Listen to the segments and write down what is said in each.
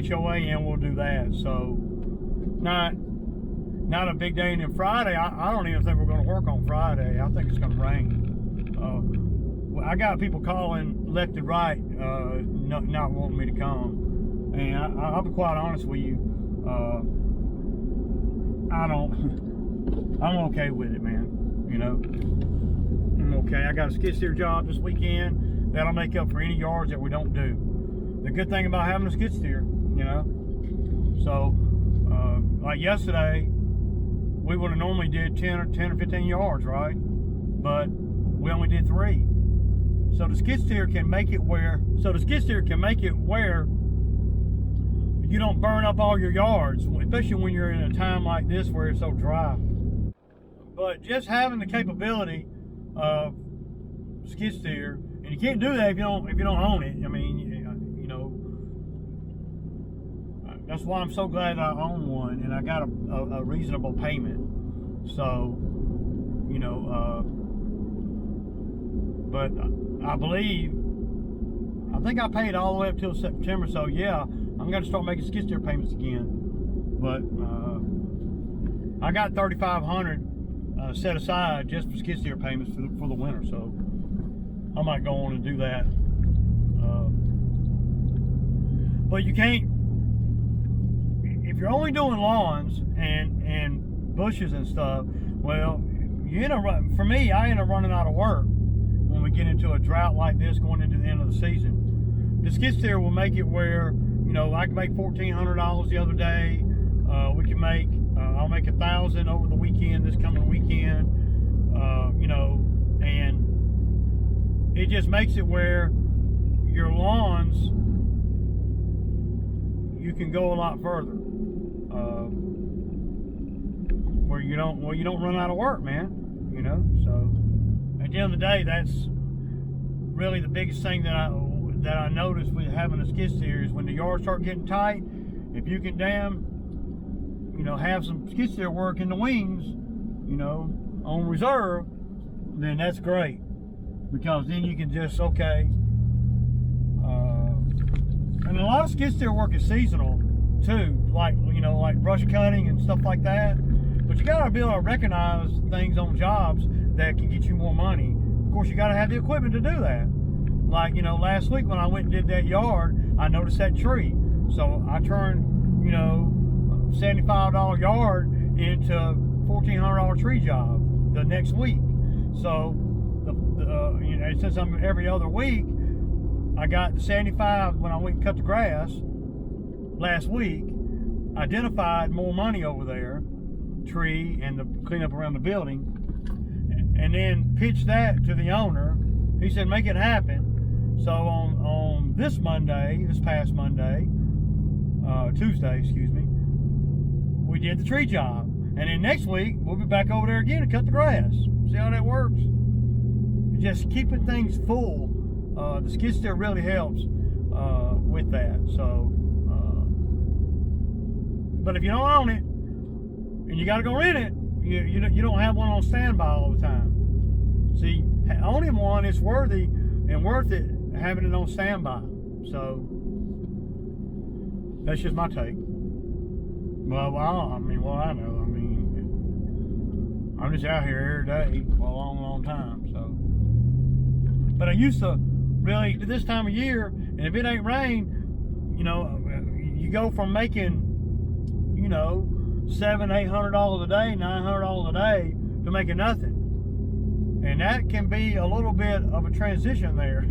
HOA in, we'll do that. So not a big day. And then Friday, I don't even think we're going to work on Friday. I think it's going to rain. I got people calling left and right, not wanting me to come. And I'll be quite honest with you. I'm okay with it, man. You know, I'm okay. I got a skid steer job this weekend that'll make up for any yards that we don't do. The good thing about having a skid steer, you know. So, like yesterday, we would have normally did 10 or 15 yards, right? But we only did 3. So the skid steer can make it where you don't burn up all your yards, especially when you're in a time like this where it's so dry. But just having the capability of skid steer, and you can't do that if you don't own it. I mean, you know, that's why I'm so glad I own one, and I got a reasonable payment. So, you know, but I think I paid all the way up till September. So yeah, I'm going to start making skid steer payments again. But I got $3,500 set aside just for skid steer payments for the winter. So I might go on and do that. But you can't, if you're only doing lawns and bushes and stuff, well, you end up, for me, I end up running out of work when we get into a drought like this going into the end of the season. The skid steer will make it where, you know, I can make $1,400 the other day. We can make, I'll make $1,000 over the weekend, this coming weekend. You know, and it just makes it where your lawns, you can go a lot further. Where you don't run out of work, man. You know, so at the end of the day, that's really the biggest thing that I noticed with having a skid steer is when the yards start getting tight, if you can you know, have some skid steer work in the wings, you know, on reserve, then that's great, because then you can just, okay, and a lot of skid steer work is seasonal too, like, you know, like brush cutting and stuff like that. But you gotta be able to recognize things on jobs that can get you more money. Of course, you gotta have the equipment to do that. Like, you know, last week when I went and did that yard, I noticed that tree. So I turned, you know, $75 yard into $1,400 tree job the next week. So, you know, since I'm every other week, I got the 75 when I went and cut the grass last week, identified more money over there, tree and the cleanup around the building, and then pitched that to the owner. He said, make it happen. So on this past Monday, Tuesday, excuse me, we did the tree job. And then next week, we'll be back over there again to cut the grass. See how that works? Just keeping things full. The skid steer really helps with that. So, but if you don't own it, and you got to go rent it, you don't have one on standby all the time. See, owning one is worth it having it on standby. So that's just my take. Well, I know. I mean, I'm just out here every day for a long, long time. So, but I used to really this time of year, and if it ain't rain, you know, you go from making, you know, $700-800 a day, $900 a day to making nothing. And that can be a little bit of a transition there,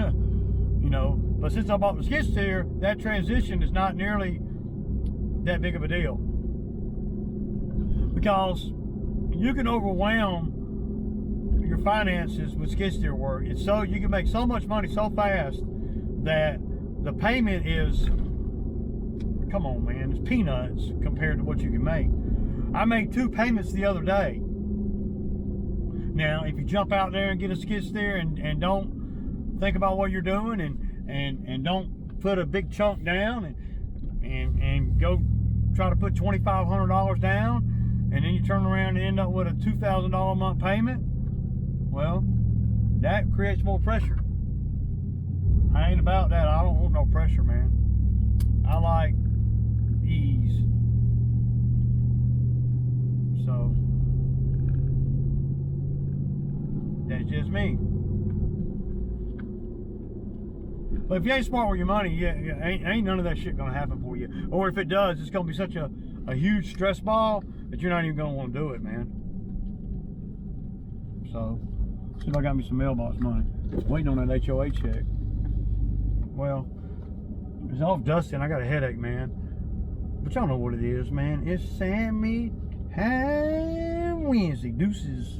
you know. But since I bought the skid steer, that transition is not nearly that big of a deal, because you can overwhelm your finances with skid steer work. It's so you can make so much money so fast that the payment is, come on, man, it's peanuts compared to what you can make. I made 2 payments the other day. Now, if you jump out there and get a skid steer and don't think about what you're doing and don't put a big chunk down and go try to put $2,500 down, and then you turn around and end up with a $2,000 a month payment, well, that creates more pressure. I ain't about that. I don't want no pressure, man. I like But if you ain't smart with your money, ain't none of that shit gonna happen for you. Or if it does, it's gonna be such a huge stress ball that you're not even gonna want to do it, man. So, see if I got me some mailbox money. Waiting on that HOA check. Well, it's off dusting. I got a headache, man. But y'all know what it is, man. It's Sammy Ham Wednesday. Deuces.